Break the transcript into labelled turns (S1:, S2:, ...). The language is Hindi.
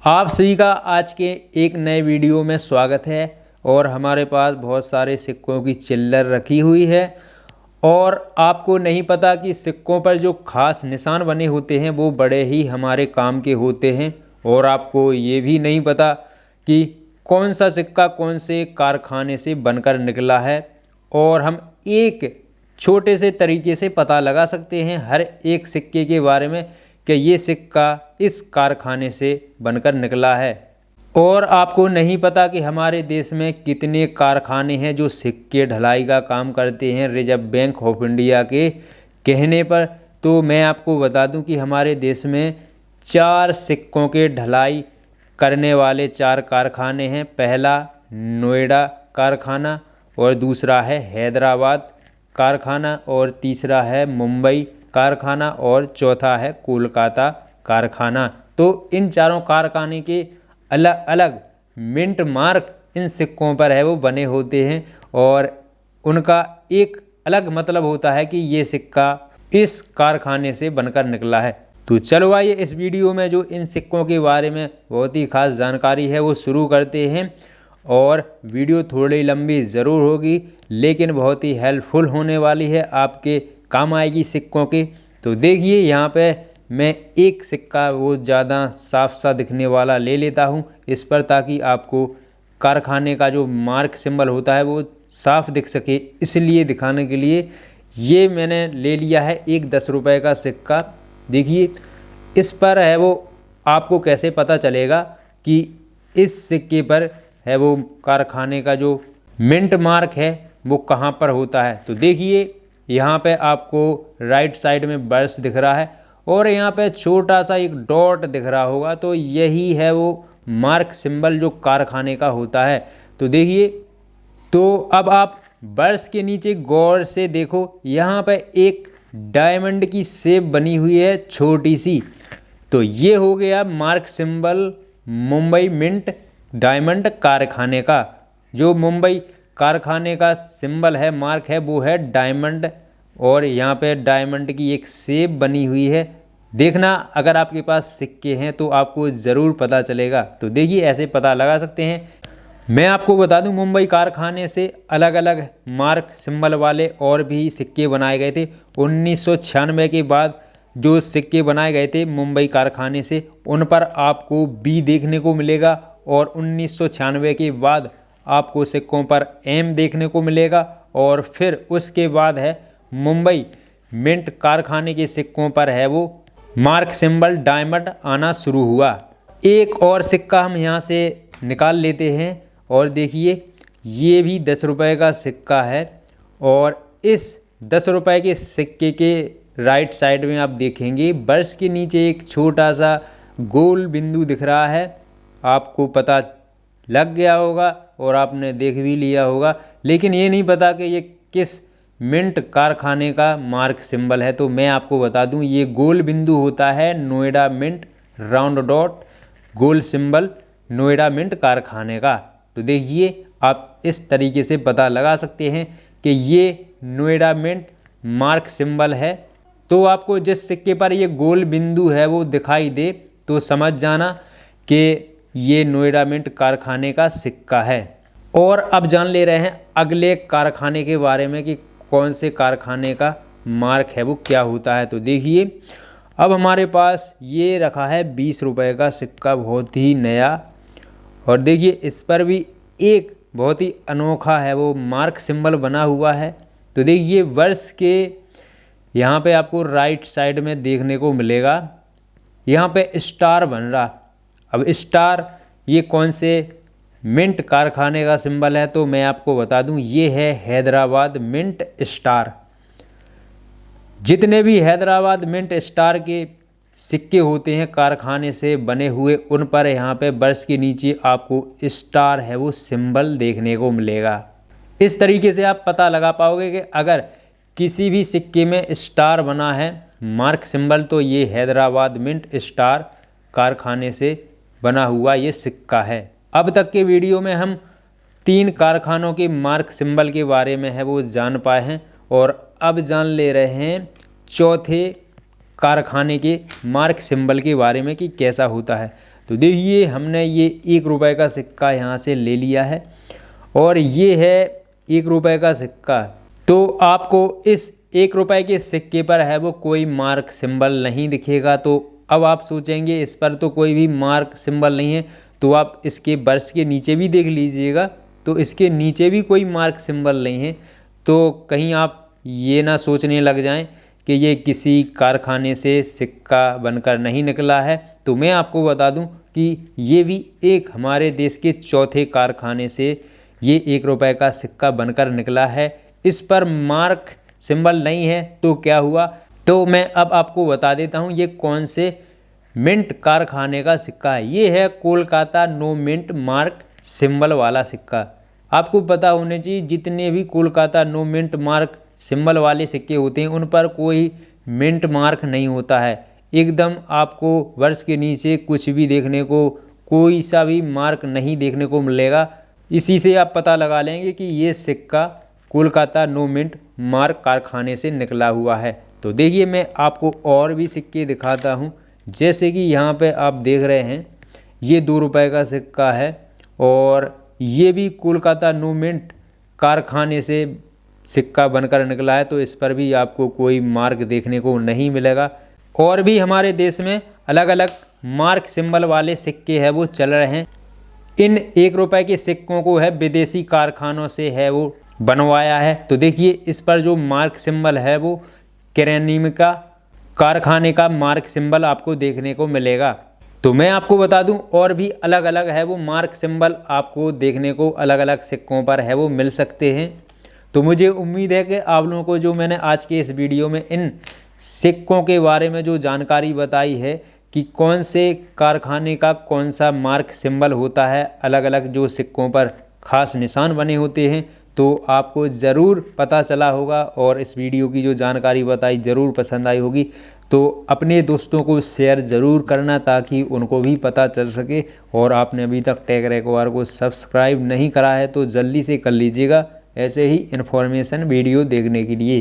S1: आप सभी का आज के एक नए वीडियो में स्वागत है। और हमारे पास बहुत सारे सिक्कों की चिल्लर रखी हुई है और आपको नहीं पता कि सिक्कों पर जो खास निशान बने होते हैं वो बड़े ही हमारे काम के होते हैं। और आपको ये भी नहीं पता कि कौन सा सिक्का कौन से कारखाने से बनकर निकला है। और हम एक छोटे से तरीके से पता लगा सकते हैं हर एक सिक्के के बारे में कि ये सिक्का इस कारखाने से बनकर निकला है। और आपको नहीं पता कि हमारे देश में कितने कारखाने हैं जो सिक्के ढलाई का काम करते हैं रिजर्व बैंक ऑफ इंडिया के कहने पर। तो मैं आपको बता दूं कि हमारे देश में 4 सिक्कों के ढलाई करने वाले 4 कारखाने हैं। पहला नोएडा कारखाना, और दूसरा है हैदराबाद कारखाना, और तीसरा है मुंबई कारखाना, और चौथा है कोलकाता कारखाना। तो इन चारों कारखाने के अलग अलग मिंट मार्क इन सिक्कों पर है वो बने होते हैं और उनका एक अलग मतलब होता है कि ये सिक्का इस कारखाने से बनकर निकला है। तो चलो आइए इस वीडियो में जो इन सिक्कों के बारे में बहुत ही खास जानकारी है वो शुरू करते हैं। और वीडियो थोड़ी लंबी ज़रूर होगी लेकिन बहुत ही हेल्पफुल होने वाली है, आपके काम आएगी सिक्कों के। तो देखिए यहाँ पे मैं एक सिक्का वो ज़्यादा साफ सा दिखने वाला ले लेता हूँ इस पर, ताकि आपको कारखाने का जो मार्क सिंबल होता है वो साफ दिख सके, इसलिए दिखाने के लिए ये मैंने ले लिया है एक 10 रुपये का सिक्का। देखिए इस पर है वो, आपको कैसे पता चलेगा कि इस सिक्के पर है वो कारखाने का जो मिंट मार्क है वो कहाँ पर होता है। तो देखिए यहाँ पे आपको राइट साइड में बर्स दिख रहा है और यहाँ पे छोटा सा एक डॉट दिख रहा होगा, तो यही है वो मार्क सिंबल जो कारखाने का होता है। तो देखिए, तो अब आप बर्स के नीचे गौर से देखो, यहाँ पे एक डायमंड की शेप बनी हुई है छोटी सी। तो ये हो गया mark symbol Mumbai mint diamond कारखाने का। जो मुंबई कारखाने का सिंबल है, मार्क है, वो है डायमंड, और यहाँ पे डायमंड की एक शेप बनी हुई है। देखना अगर आपके पास सिक्के हैं तो आपको ज़रूर पता चलेगा। तो देखिए ऐसे पता लगा सकते हैं। मैं आपको बता दूं मुंबई कारखाने से अलग अलग मार्क सिंबल वाले और भी सिक्के बनाए गए थे। 1996 के बाद जो सिक्के बनाए गए थे मुंबई कारखाने से, उन पर आपको बी देखने को मिलेगा, और 1996 के बाद आपको सिक्कों पर एम देखने को मिलेगा, और फिर उसके बाद है मुंबई मिंट कारखाने के सिक्कों पर है वो मार्क सिंबल डायमंड आना शुरू हुआ। एक और सिक्का हम यहाँ से निकाल लेते हैं और देखिए ये भी 10 रुपये का सिक्का है, और इस 10 रुपये के सिक्के के राइट साइड में आप देखेंगे बर्स के नीचे एक छोटा सा गोल बिंदु दिख रहा है। आपको पता लग गया होगा और आपने देख भी लिया होगा, लेकिन ये नहीं पता कि ये किस मिंट कारखाने का मार्क सिंबल है। तो मैं आपको बता दूं ये गोल बिंदु होता है नोएडा मिंट, राउंड डॉट गोल सिंबल नोएडा मिंट कारखाने का। तो देखिए आप इस तरीके से पता लगा सकते हैं कि ये नोएडा मिंट मार्क सिंबल है। तो आपको जिस सिक्के पर ये गोल बिंदु है वो दिखाई दे तो समझ जाना कि ये नोएडा मिंट कारखाने का सिक्का है। और अब जान ले रहे हैं अगले कारखाने के बारे में कि कौन से कारखाने का मार्क है वो क्या होता है। तो देखिए अब हमारे पास ये रखा है 20 रुपये का सिक्का, बहुत ही नया, और देखिए इस पर भी एक बहुत ही अनोखा है वो मार्क सिंबल बना हुआ है। तो देखिए वर्ष के यहाँ पे आपको राइट साइड में देखने को मिलेगा, यहाँ पे स्टार बन रहा। अब स्टार ये कौन से मिंट कारखाने का सिंबल है, तो मैं आपको बता दूं ये है हैदराबाद मिंट स्टार। जितने भी हैदराबाद मिंट स्टार के सिक्के होते हैं कारखाने से बने हुए, उन पर यहाँ पे बर्स के नीचे आपको स्टार है वो सिंबल देखने को मिलेगा। इस तरीके से आप पता लगा पाओगे कि अगर किसी भी सिक्के में स्टार बना है मार्क सिंबल तो ये हैदराबाद मिंट स्टार कारखाने से बना हुआ ये सिक्का है। अब तक के वीडियो में हम 3 कारखानों के मार्क सिंबल के बारे में है वो जान पाए हैं, और अब जान ले रहे हैं चौथे कारखाने के मार्क सिंबल के बारे में कि कैसा होता है। तो देखिए हमने ये 1 रुपए का सिक्का यहाँ से ले लिया है और ये है 1 रुपए का सिक्का। तो आपको इस 1 रुपए के सिक्के पर है वो कोई मार्क सिंबल नहीं दिखेगा। तो अब आप सोचेंगे इस पर तो कोई भी मार्क सिंबल नहीं है, तो आप इसके वर्ष के नीचे भी देख लीजिएगा, तो इसके नीचे भी कोई मार्क सिंबल नहीं है। तो कहीं आप ये ना सोचने लग जाएं कि ये किसी कारखाने से सिक्का बनकर नहीं निकला है। तो मैं आपको बता दूं कि ये भी एक हमारे देश के चौथे कारखाने से ये 1 रुपए का सिक्का बनकर निकला है। इस पर मार्क सिंबल नहीं है तो क्या हुआ, तो मैं अब आपको बता देता हूँ ये कौन से मिंट कारखाने का सिक्का है। ये है Kolkata no mint mark symbol वाला सिक्का। आपको पता होना चाहिए जितने भी Kolkata no mint mark symbol वाले सिक्के होते हैं उन पर कोई मिंट मार्क नहीं होता है। एकदम आपको वर्ष के नीचे कुछ भी देखने को, कोई सा भी मार्क नहीं देखने को मिलेगा। इसी से आप पता लगा लेंगे कि ये सिक्का कोलकाता नो मिंट मार्क कारखाने से निकला हुआ है। तो देखिए मैं आपको और भी सिक्के दिखाता हूँ, जैसे कि यहाँ पे आप देख रहे हैं ये 2 रुपए का सिक्का है और ये भी कोलकाता नो मिंट कारखाने से सिक्का बनकर निकला है। तो इस पर भी आपको कोई मार्क देखने को नहीं मिलेगा। और भी हमारे देश में अलग अलग मार्क सिंबल वाले सिक्के हैं वो चल रहे हैं। इन 1 रुपए के सिक्कों को है विदेशी कारखानों से है वो बनवाया है। तो देखिए इस पर जो मार्क सिंबल है वो केरेनिमिका कारखाने का मार्क सिंबल आपको देखने को मिलेगा। तो मैं आपको बता दूं और भी अलग अलग है वो मार्क सिंबल आपको देखने को अलग अलग सिक्कों पर है वो मिल सकते हैं। तो मुझे उम्मीद है कि आप लोगों को जो मैंने आज के इस वीडियो में इन सिक्कों के बारे में जो जानकारी बताई है कि कौन से कारखाने का कौन सा मार्क सिंबल होता है, अलग अलग जो सिक्कों पर खास निशान बने होते हैं, तो आपको ज़रूर पता चला होगा और इस वीडियो की जो जानकारी बताई ज़रूर पसंद आई होगी। तो अपने दोस्तों को शेयर ज़रूर करना ताकि उनको भी पता चल सके। और आपने अभी तक टेक रेकॉर्ड को सब्सक्राइब नहीं करा है तो जल्दी से कर लीजिएगा ऐसे ही इन्फॉर्मेशन वीडियो देखने के लिए।